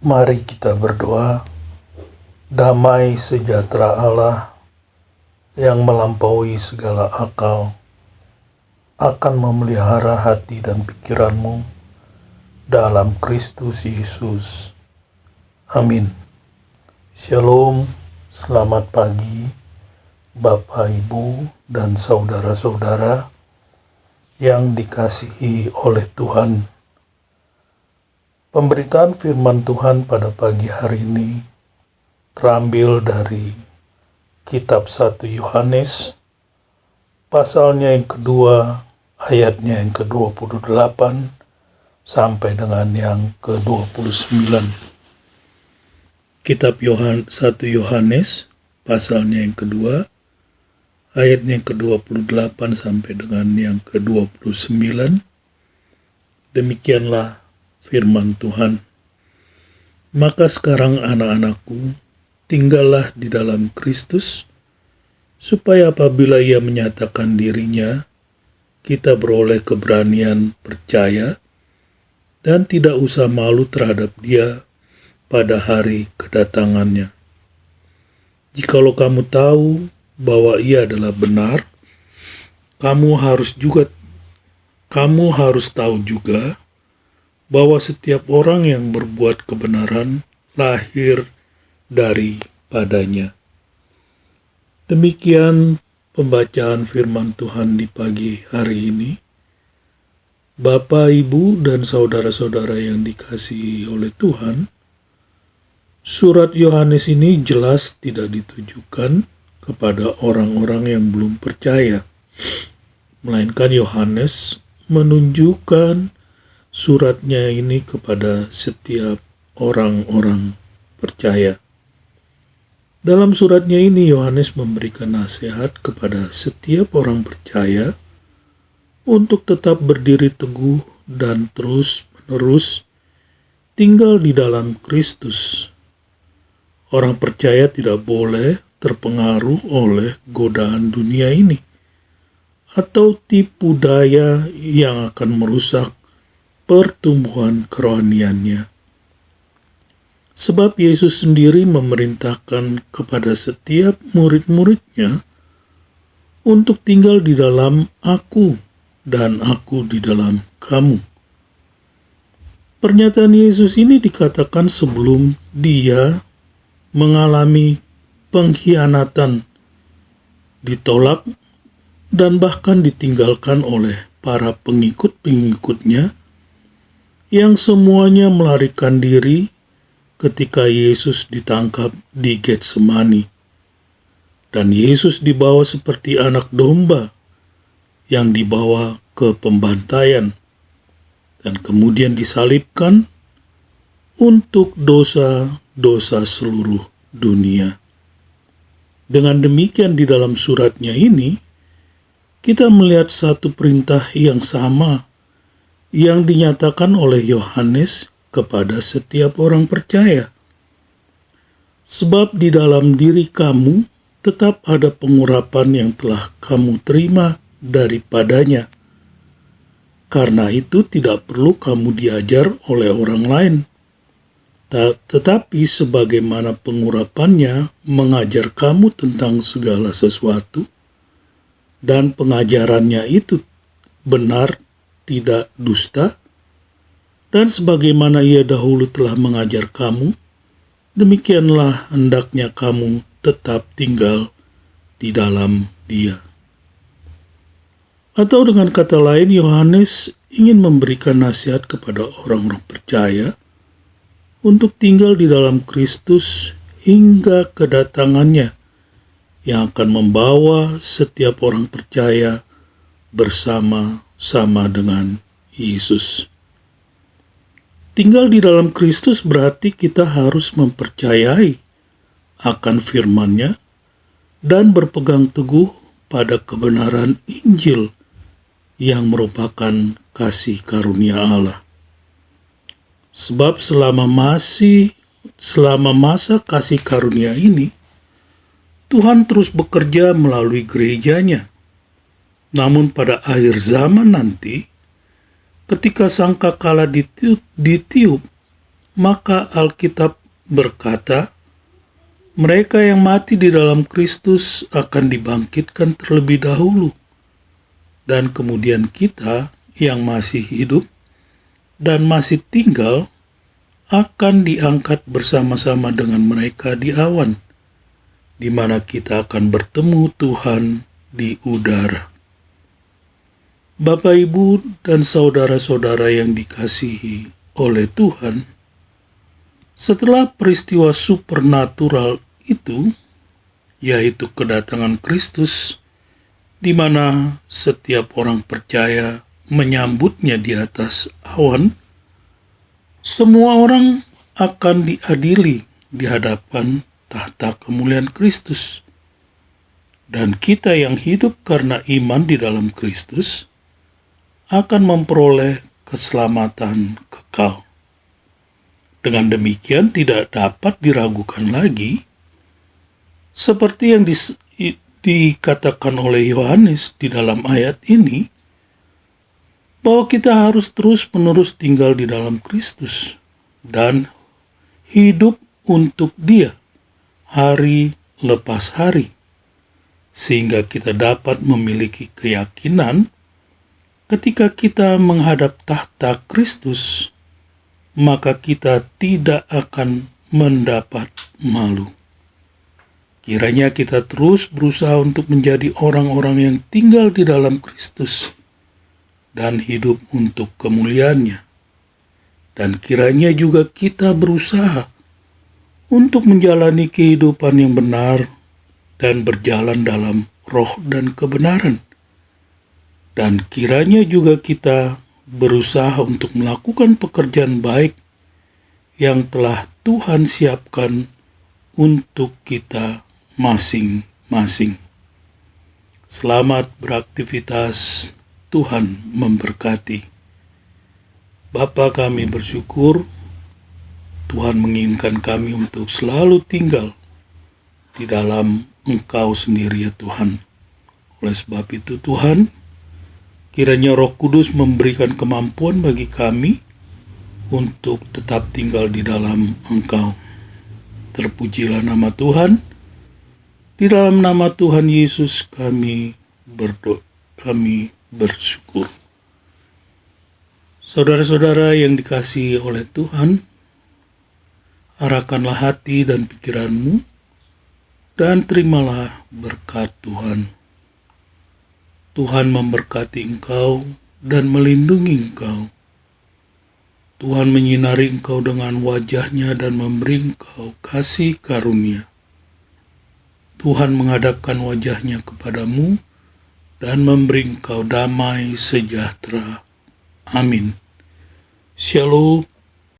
Mari kita berdoa. Damai sejahtera Allah yang melampaui segala akal akan memelihara hati dan pikiranmu dalam Kristus Yesus. Amin. Shalom, selamat pagi Bapak, Ibu, dan saudara-saudara yang dikasihi oleh Tuhan. Pemberitaan firman Tuhan pada pagi hari ini terambil dari kitab 1 Yohanes, pasalnya yang kedua, ayatnya yang ke-28 sampai dengan yang ke-29. Kitab 1 Yohanes, pasalnya yang kedua, ayatnya yang ke-28 sampai dengan yang ke-29. Demikianlah firman Tuhan. Maka sekarang anak-anakku, tinggallah di dalam Kristus, supaya apabila Ia menyatakan dirinya, kita beroleh keberanian percaya dan tidak usah malu terhadap Dia pada hari kedatangannya. Jikalau kamu tahu bahwa Ia adalah benar, kamu harus tahu juga bahwa setiap orang yang berbuat kebenaran lahir daripadanya. Demikian pembacaan firman Tuhan di pagi hari ini. Bapak, Ibu, dan saudara-saudara yang dikasihi oleh Tuhan, surat Yohanes ini jelas tidak ditujukan kepada orang-orang yang belum percaya, melainkan Yohanes menunjukkan suratnya ini kepada setiap orang-orang percaya. Dalam suratnya ini Yohanes memberikan nasihat kepada setiap orang percaya untuk tetap berdiri teguh dan terus-menerus tinggal di dalam Kristus. Orang percaya tidak boleh terpengaruh oleh godaan dunia ini atau tipu daya yang akan merusak pertumbuhan kerohaniannya. Sebab Yesus sendiri memerintahkan kepada setiap murid-muridnya untuk tinggal di dalam Aku dan Aku di dalam kamu. Pernyataan Yesus ini dikatakan sebelum Dia mengalami pengkhianatan, ditolak, dan bahkan ditinggalkan oleh para pengikut-pengikutnya yang semuanya melarikan diri ketika Yesus ditangkap di Getsemani. Dan Yesus dibawa seperti anak domba yang dibawa ke pembantaian dan kemudian disalibkan untuk dosa-dosa seluruh dunia. Dengan demikian di dalam suratnya ini, kita melihat satu perintah yang sama yang dinyatakan oleh Yohanes kepada setiap orang percaya. Sebab di dalam diri kamu tetap ada pengurapan yang telah kamu terima daripadanya. Karena itu tidak perlu kamu diajar oleh orang lain. Tetapi sebagaimana pengurapannya mengajar kamu tentang segala sesuatu, dan pengajarannya itu benar, tidak dusta, dan sebagaimana Ia dahulu telah mengajar kamu, demikianlah hendaknya kamu tetap tinggal di dalam Dia. Atau dengan kata lain, Yohanes ingin memberikan nasihat kepada orang-orang percaya untuk tinggal di dalam Kristus hingga kedatangannya yang akan membawa setiap orang percaya bersama-sama dengan Yesus. Tinggal di dalam Kristus berarti kita harus mempercayai akan firman-Nya dan berpegang teguh pada kebenaran Injil yang merupakan kasih karunia Allah. Sebab selama masa kasih karunia ini, Tuhan terus bekerja melalui gerejanya. Namun pada akhir zaman nanti, ketika sangkakala ditiup, maka Alkitab berkata, mereka yang mati di dalam Kristus akan dibangkitkan terlebih dahulu, dan kemudian kita yang masih hidup dan masih tinggal akan diangkat bersama-sama dengan mereka di awan, di mana kita akan bertemu Tuhan di udara. Bapak, Ibu, dan saudara-saudara yang dikasihi oleh Tuhan, setelah peristiwa supernatural itu, yaitu kedatangan Kristus, di mana setiap orang percaya menyambutnya di atas awan, semua orang akan diadili di hadapan tahta kemuliaan Kristus. Dan kita yang hidup karena iman di dalam Kristus akan memperoleh keselamatan kekal. Dengan demikian tidak dapat diragukan lagi, seperti yang dikatakan oleh Yohanes di dalam ayat ini, bahwa kita harus terus-menerus tinggal di dalam Kristus dan hidup untuk Dia hari lepas hari, sehingga kita dapat memiliki keyakinan ketika kita menghadap tahta Kristus, maka kita tidak akan mendapat malu. Kiranya kita terus berusaha untuk menjadi orang-orang yang tinggal di dalam Kristus dan hidup untuk kemuliaan-Nya. Dan kiranya juga kita berusaha untuk menjalani kehidupan yang benar dan berjalan dalam roh dan kebenaran. Dan kiranya juga kita berusaha untuk melakukan pekerjaan baik yang telah Tuhan siapkan untuk kita masing-masing. Selamat beraktivitas, Tuhan memberkati. Bapa, kami bersyukur Tuhan menginginkan kami untuk selalu tinggal di dalam Engkau sendiri, ya Tuhan. Oleh sebab itu Tuhan, kiranya Roh Kudus memberikan kemampuan bagi kami untuk tetap tinggal di dalam Engkau. Terpujilah nama Tuhan. Di dalam nama Tuhan Yesus kami berdoa, kami bersyukur. Saudara-saudara yang dikasihi oleh Tuhan, arahkanlah hati dan pikiranmu dan terimalah berkat Tuhan. Tuhan memberkati engkau dan melindungi engkau. Tuhan menyinari engkau dengan wajah-Nya dan memberi engkau kasih karunia. Tuhan menghadapkan wajah-Nya kepadamu dan memberi engkau damai sejahtera. Amin. Shalom.